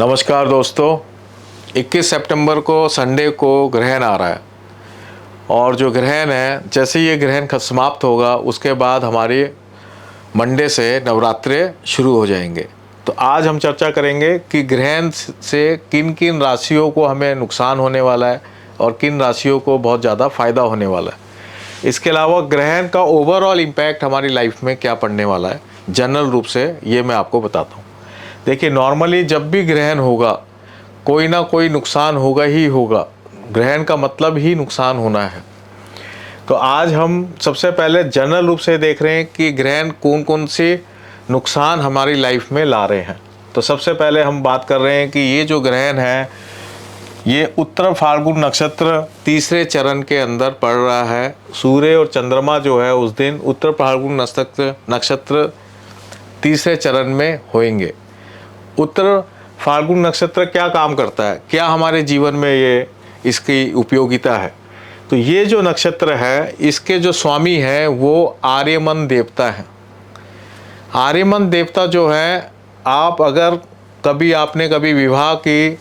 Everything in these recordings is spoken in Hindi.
नमस्कार दोस्तों, 21 सितंबर को संडे को ग्रहण आ रहा है और जो ग्रहण है, जैसे ये ग्रहण समाप्त होगा उसके बाद हमारे मंडे से नवरात्रे शुरू हो जाएंगे। तो आज हम चर्चा करेंगे कि ग्रहण से किन किन राशियों को हमें नुकसान होने वाला है और किन राशियों को बहुत ज़्यादा फ़ायदा होने वाला है। इसके अलावा ग्रहण का ओवरऑल इम्पैक्ट हमारी लाइफ में क्या पड़ने वाला है जनरल रूप से, ये मैं आपको बताता हूँ। देखिए, नॉर्मली जब भी ग्रहण होगा कोई ना कोई नुकसान होगा ही होगा। ग्रहण का मतलब ही नुकसान होना है। तो आज हम सबसे पहले जनरल रूप से देख रहे हैं कि ग्रहण कौन कौन से नुकसान हमारी लाइफ में ला रहे हैं। तो सबसे पहले हम बात कर रहे हैं कि ये जो ग्रहण है ये उत्तर फाल्गुन नक्षत्र तीसरे चरण के अंदर पड़ रहा है। सूर्य और चंद्रमा जो है उस दिन उत्तर फाल्गुन नक्षत्र तीसरे चरण में होंगे। उत्तर फाल्गुन नक्षत्र क्या काम करता है, क्या हमारे जीवन में ये इसकी उपयोगिता है। तो ये जो नक्षत्र है इसके जो स्वामी हैं वो आर्यमन देवता हैं। आर्यमन देवता जो है, आप अगर आपने कभी विवाह की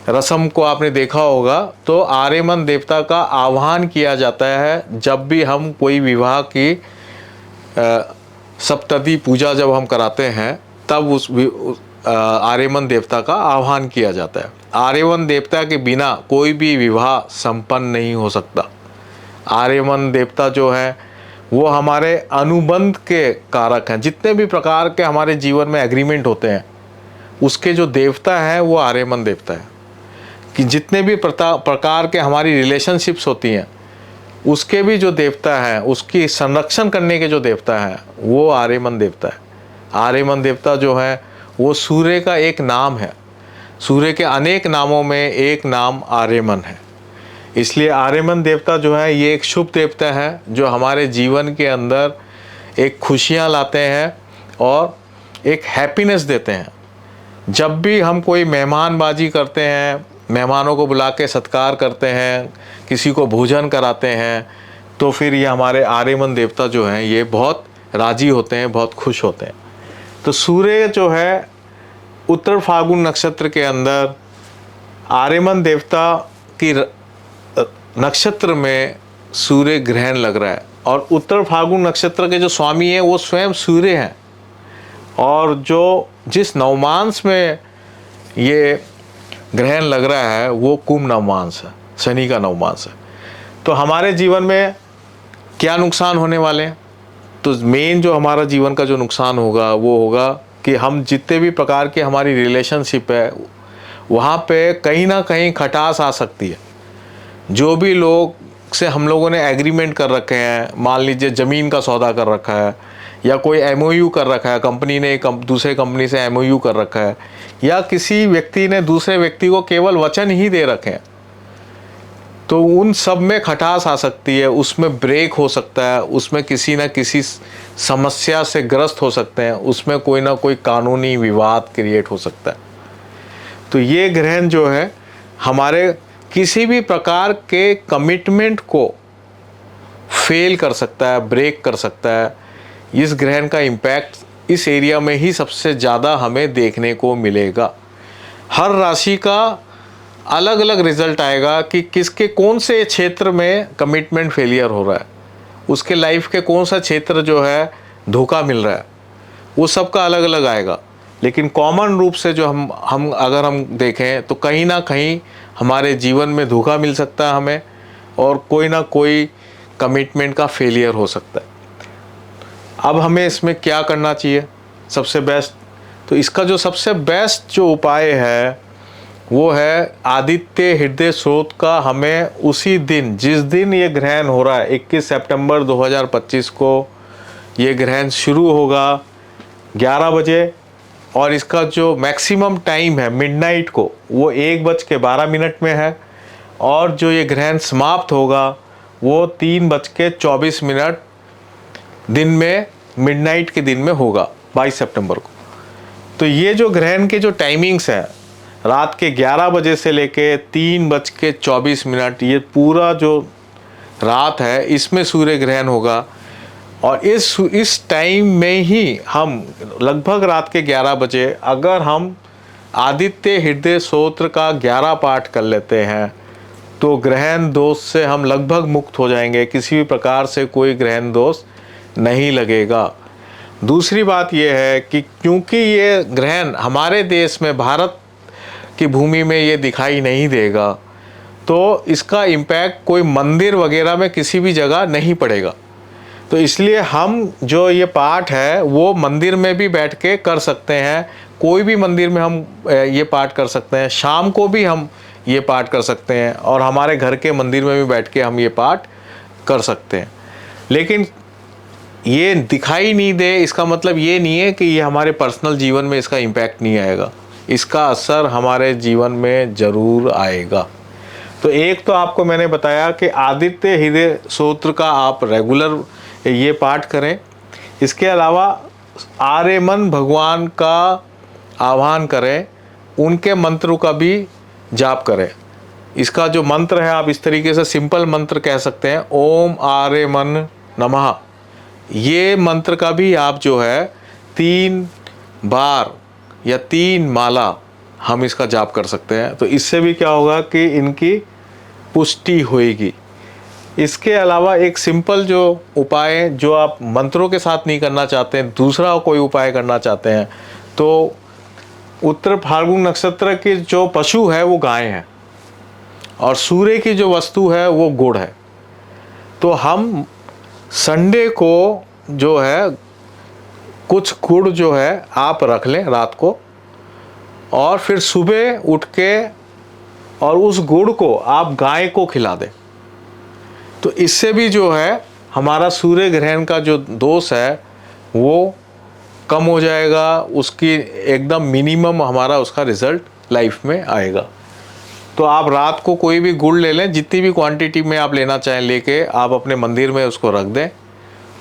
रस्म को आपने देखा होगा तो आर्यमन देवता का आह्वान किया जाता है जब भी हम कोई विवाह की सप्तती पूजा जब हम कराते हैं तब उस आर्यमन देवता का आह्वान किया जाता है। आर्यमन देवता के बिना कोई भी विवाह संपन्न नहीं हो सकता। आर्यमन देवता जो है वो हमारे अनुबंध के कारक हैं। जितने भी प्रकार के हमारे जीवन में एग्रीमेंट होते हैं उसके जो देवता हैं वो आर्यमन देवता है। कि जितने भी प्रकार के हमारी रिलेशनशिप्स होती हैं उसके भी जो देवता हैं, उसकी संरक्षण करने के जो देवता हैं वो आर्यमन देवता है। आर्यमन देवता जो है वो सूर्य का एक नाम है। सूर्य के अनेक नामों में एक नाम आर्यमन है। इसलिए आर्यमन देवता जो है ये एक शुभ देवता है जो हमारे जीवन के अंदर एक खुशियाँ लाते हैं और एक हैप्पीनेस देते हैं। जब भी हम कोई मेहमानबाजी करते हैं, मेहमानों को बुला के सत्कार करते हैं, किसी को भोजन कराते हैं, तो फिर ये हमारे आर्यमन देवता जो हैं ये बहुत राजी होते हैं, बहुत खुश होते हैं। तो सूर्य जो है उत्तर फाल्गुन नक्षत्र के अंदर आर्यमन देवता की नक्षत्र में सूर्य ग्रहण लग रहा है और उत्तर फाल्गुन नक्षत्र के जो स्वामी हैं वो स्वयं सूर्य हैं। और जो जिस नवमांश में ये ग्रहण लग रहा है वो कुंभ नवमांश है, शनि का नवमांश है। तो हमारे जीवन में क्या नुकसान होने वाले हैं? तो मेन जो हमारा जीवन का जो नुकसान होगा वो होगा कि हम जितने भी प्रकार के हमारी रिलेशनशिप है वहाँ पे कहीं ना कहीं खटास आ सकती है। जो भी लोग से हम लोगों ने एग्रीमेंट कर रखे हैं, मान लीजिए ज़मीन का सौदा कर रखा है या कोई एमओयू कर रखा है, कंपनी ने दूसरे कंपनी से एमओयू कर रखा है, या किसी व्यक्ति ने दूसरे व्यक्ति को केवल वचन ही दे रखे हैं, तो उन सब में खटास आ सकती है, उसमें ब्रेक हो सकता है, उसमें किसी न किसी समस्या से ग्रस्त हो सकते हैं, उसमें कोई ना कोई कानूनी विवाद क्रिएट हो सकता है। तो ये ग्रहण जो है हमारे किसी भी प्रकार के कमिटमेंट को फेल कर सकता है, ब्रेक कर सकता है। इस ग्रहण का इम्पैक्ट इस एरिया में ही सबसे ज़्यादा हमें देखने को मिलेगा। हर राशि का अलग अलग रिजल्ट आएगा कि किसके कौन से क्षेत्र में कमिटमेंट फेलियर हो रहा है, उसके लाइफ के कौन सा क्षेत्र जो है धोखा मिल रहा है, वो सबका अलग अलग आएगा। लेकिन कॉमन रूप से जो हम अगर हम देखें तो कहीं ना कहीं हमारे जीवन में धोखा मिल सकता है हमें, और कोई ना कोई कमिटमेंट का फेलियर हो सकता है। अब हमें इसमें क्या करना चाहिए सबसे बेस्ट? तो इसका जो सबसे बेस्ट जो उपाय है वो है आदित्य हृदय स्रोत का। हमें उसी दिन जिस दिन ये ग्रहण हो रहा है 21 सितंबर 2025 को ये ग्रहण शुरू होगा 11 बजे, और इसका जो मैक्सिमम टाइम है मिडनाइट को वो 1:12 में है, और जो ये ग्रहण समाप्त होगा वो 3:24 दिन में मिडनाइट के दिन में होगा 22 सितंबर को। तो ये जो ग्रहण के जो टाइमिंग्स हैं रात के 11 बजे से लेके 3:24, ये पूरा जो रात है इसमें सूर्य ग्रहण होगा। और इस टाइम में ही हम लगभग रात के 11 बजे अगर हम आदित्य हृदय स्तोत्र का 11 पाठ कर लेते हैं तो ग्रहण दोष से हम लगभग मुक्त हो जाएंगे, किसी भी प्रकार से कोई ग्रहण दोष नहीं लगेगा। दूसरी बात यह है कि क्योंकि ये ग्रहण हमारे देश में, भारत की भूमि में ये दिखाई नहीं देगा, तो इसका इम्पैक्ट कोई मंदिर वगैरह में किसी भी जगह नहीं पड़ेगा। तो इसलिए हम जो ये पाठ है वो मंदिर में भी बैठ के कर सकते हैं, कोई भी मंदिर में हम ये पाठ कर सकते हैं, शाम को भी हम ये पाठ कर सकते हैं और हमारे घर के मंदिर में भी बैठ के हम ये पाठ कर सकते हैं। लेकिन ये दिखाई नहीं दे इसका मतलब ये नहीं है कि ये हमारे पर्सनल जीवन में इसका इम्पैक्ट नहीं आएगा, इसका असर हमारे जीवन में ज़रूर आएगा। तो एक तो आपको मैंने बताया कि आदित्य हृदय स्तोत्र का आप रेगुलर ये पाठ करें। इसके अलावा आर्यमन भगवान का आह्वान करें, उनके मंत्रों का भी जाप करें। इसका जो मंत्र है आप इस तरीके से सिंपल मंत्र कह सकते हैं, ओम आर्यमन नमः। ये मंत्र का भी आप जो है 3 बार या 3 माला हम इसका जाप कर सकते हैं। तो इससे भी क्या होगा कि इनकी पुष्टि होएगी। इसके अलावा एक सिंपल जो उपाय जो आप मंत्रों के साथ नहीं करना चाहते हैं, दूसरा कोई उपाय करना चाहते हैं, तो उत्तर फाल्गुन नक्षत्र के जो पशु है वो गाय है और सूर्य की जो वस्तु है वो गुड़ है। तो हम संडे को जो है कुछ गुड़ जो है आप रख लें रात को और फिर सुबह उठ के और उस गुड़ को आप गाय को खिला दें। तो इससे भी जो है हमारा सूर्य ग्रहण का जो दोष है वो कम हो जाएगा, उसकी एकदम मिनिमम हमारा उसका रिज़ल्ट लाइफ में आएगा। तो आप रात को कोई भी गुड़ ले लें, जितनी भी क्वांटिटी में आप लेना चाहें लेके आप अपने मंदिर में उसको रख दें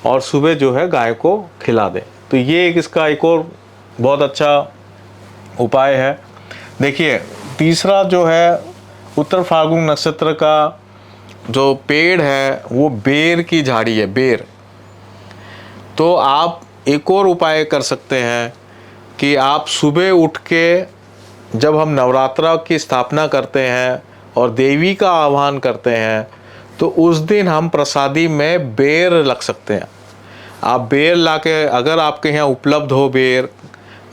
और सुबह जो है गाय को खिला दें। तो ये एक इसका एक और बहुत अच्छा उपाय है। देखिए तीसरा जो है उत्तर फाल्गुन नक्षत्र का जो पेड़ है वो बेर की झाड़ी है, बेर। तो आप एक और उपाय कर सकते हैं कि आप सुबह उठ के जब हम नवरात्रा की स्थापना करते हैं और देवी का आह्वान करते हैं तो उस दिन हम प्रसादी में बेर रख सकते हैं। आप बेर लाके, अगर आपके यहाँ उपलब्ध हो बेर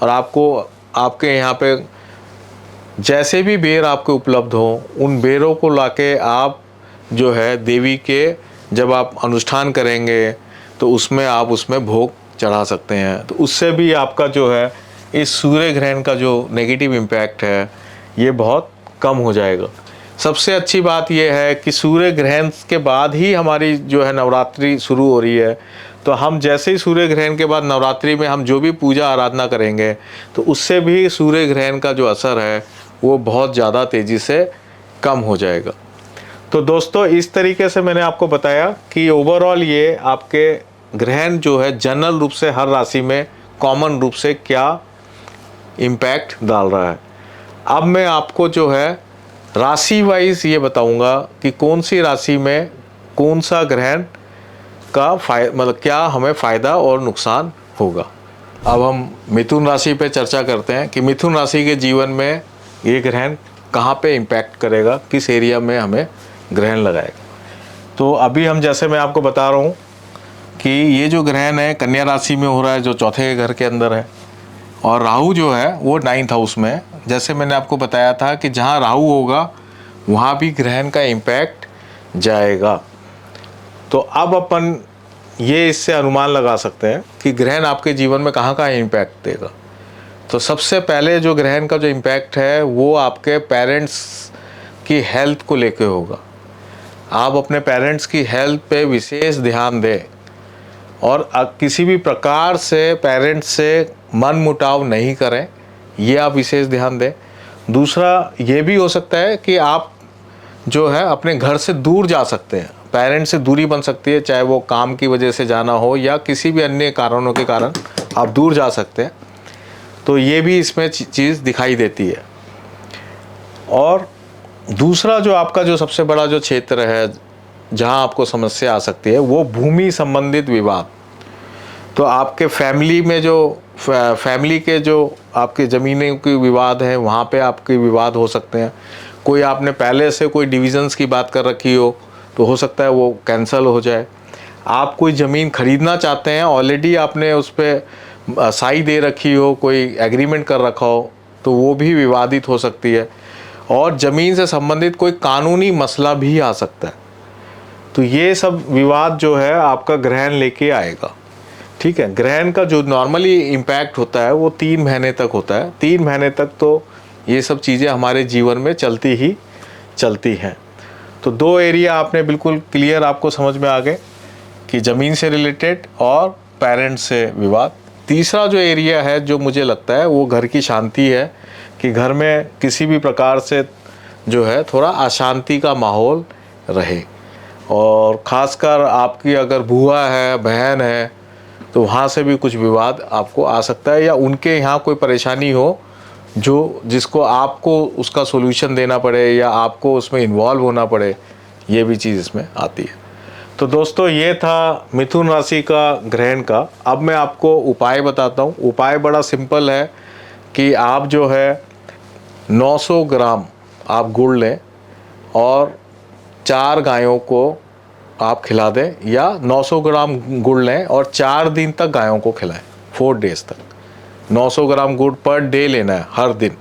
और आपको आपके यहाँ पे जैसे भी बेर आपके उपलब्ध हो, उन बेरों को लाके आप जो है देवी के जब आप अनुष्ठान करेंगे तो उसमें आप उसमें भोग चढ़ा सकते हैं। तो उससे भी आपका जो है इस सूर्य ग्रहण का जो नेगेटिव इम्पैक्ट है ये बहुत कम हो जाएगा। सबसे अच्छी बात यह है कि सूर्य ग्रहण के बाद ही हमारी जो है नवरात्रि शुरू हो रही है। तो हम जैसे ही सूर्य ग्रहण के बाद नवरात्रि में हम जो भी पूजा आराधना करेंगे तो उससे भी सूर्य ग्रहण का जो असर है वो बहुत ज़्यादा तेज़ी से कम हो जाएगा। तो दोस्तों इस तरीके से मैंने आपको बताया कि ओवरऑल ये आपके ग्रहण जो है जनरल रूप से हर राशि में कॉमन रूप से क्या इम्पैक्ट डाल रहा है। अब मैं आपको जो है राशि वाइज ये बताऊंगा कि कौन सी राशि में कौन सा ग्रहण का मतलब क्या हमें फ़ायदा और नुकसान होगा। अब हम मिथुन राशि पे चर्चा करते हैं कि मिथुन राशि के जीवन में ये ग्रहण कहाँ पे इम्पैक्ट करेगा, किस एरिया में हमें ग्रहण लगाएगा। तो अभी हम जैसे मैं आपको बता रहा हूँ कि ये जो ग्रहण है कन्या राशि में हो रहा है जो चौथे घर के अंदर है और राहु जो है वो 9th हाउस में है। जैसे मैंने आपको बताया था कि जहाँ राहु होगा वहाँ भी ग्रहण का इम्पैक्ट जाएगा। तो अब अपन ये इससे अनुमान लगा सकते हैं कि ग्रहण आपके जीवन में कहाँ कहाँ इम्पैक्ट देगा। तो सबसे पहले जो ग्रहण का जो इम्पैक्ट है वो आपके पेरेंट्स की हेल्थ को लेके होगा। आप अपने पेरेंट्स की हेल्थ पे विशेष ध्यान दें और किसी भी प्रकार से पेरेंट्स से मन मुटाव नहीं करें, ये आप विशेष ध्यान दें। दूसरा ये भी हो सकता है कि आप जो है अपने घर से दूर जा सकते हैं, पेरेंट्स से दूरी बन सकती है, चाहे वो काम की वजह से जाना हो या किसी भी अन्य कारणों के कारण आप दूर जा सकते हैं। तो ये भी इसमें चीज़ दिखाई देती है। और दूसरा जो आपका जो सबसे बड़ा जो क्षेत्र है जहाँ आपको समस्या आ सकती है वो भूमि संबंधित विवाद। तो आपके फैमिली में जो फैमिली के जो आपके ज़मीनें के विवाद हैं वहाँ पे आपके विवाद हो सकते हैं। कोई आपने पहले से कोई डिविज़न्स की बात कर रखी हो तो हो सकता है वो कैंसिल हो जाए। आप कोई ज़मीन ख़रीदना चाहते हैं, ऑलरेडी आपने उस पर साई दे रखी हो, कोई एग्रीमेंट कर रखा हो, तो वो भी विवादित हो सकती है। और ज़मीन से संबंधित कोई कानूनी मसला भी आ सकता है। तो ये सब विवाद जो है आपका ग्रहण लेके आएगा। ठीक है, ग्रहण का जो नॉर्मली इम्पैक्ट होता है वो 3 महीने तक होता है। 3 महीने तक तो ये सब चीज़ें हमारे जीवन में चलती ही चलती हैं। तो 2 एरिया आपने बिल्कुल क्लियर आपको समझ में आ गए कि ज़मीन से रिलेटेड और पेरेंट्स से विवाद। तीसरा जो एरिया है जो मुझे लगता है वो घर की शांति है, कि घर में किसी भी प्रकार से जो है थोड़ा अशांति का माहौल रहे। और ख़ासकर आपकी अगर बुआ है, बहन है, तो वहाँ से भी कुछ विवाद आपको आ सकता है, या उनके यहाँ कोई परेशानी हो जो जिसको आपको उसका सॉल्यूशन देना पड़े या आपको उसमें इन्वॉल्व होना पड़े, ये भी चीज़ इसमें आती है। तो दोस्तों ये था मिथुन राशि का ग्रहण का। अब मैं आपको उपाय बताता हूँ। उपाय बड़ा सिंपल है कि आप जो है 900 ग्राम आप गुड़ लें और 4 गायों को आप खिला दें, या 900 ग्राम गुड़ लें और 4 दिन तक गायों को खिलाएं, 4 डेज़ तक। 900 ग्राम गुड़ पर डे लेना है हर दिन,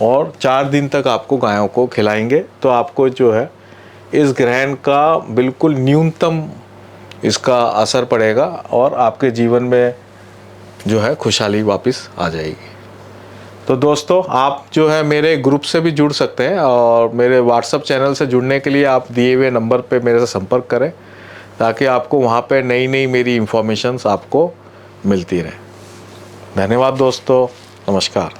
और 4 दिन तक आपको गायों को खिलाएंगे तो आपको जो है इस ग्रहण का बिल्कुल न्यूनतम इसका असर पड़ेगा और आपके जीवन में जो है खुशहाली वापस आ जाएगी। तो दोस्तों आप जो है मेरे ग्रुप से भी जुड़ सकते हैं, और मेरे व्हाट्सएप चैनल से जुड़ने के लिए आप दिए हुए नंबर पे मेरे से संपर्क करें, ताकि आपको वहाँ पे नई नई मेरी इंफॉर्मेशंस आपको मिलती रहे। धन्यवाद दोस्तों, नमस्कार।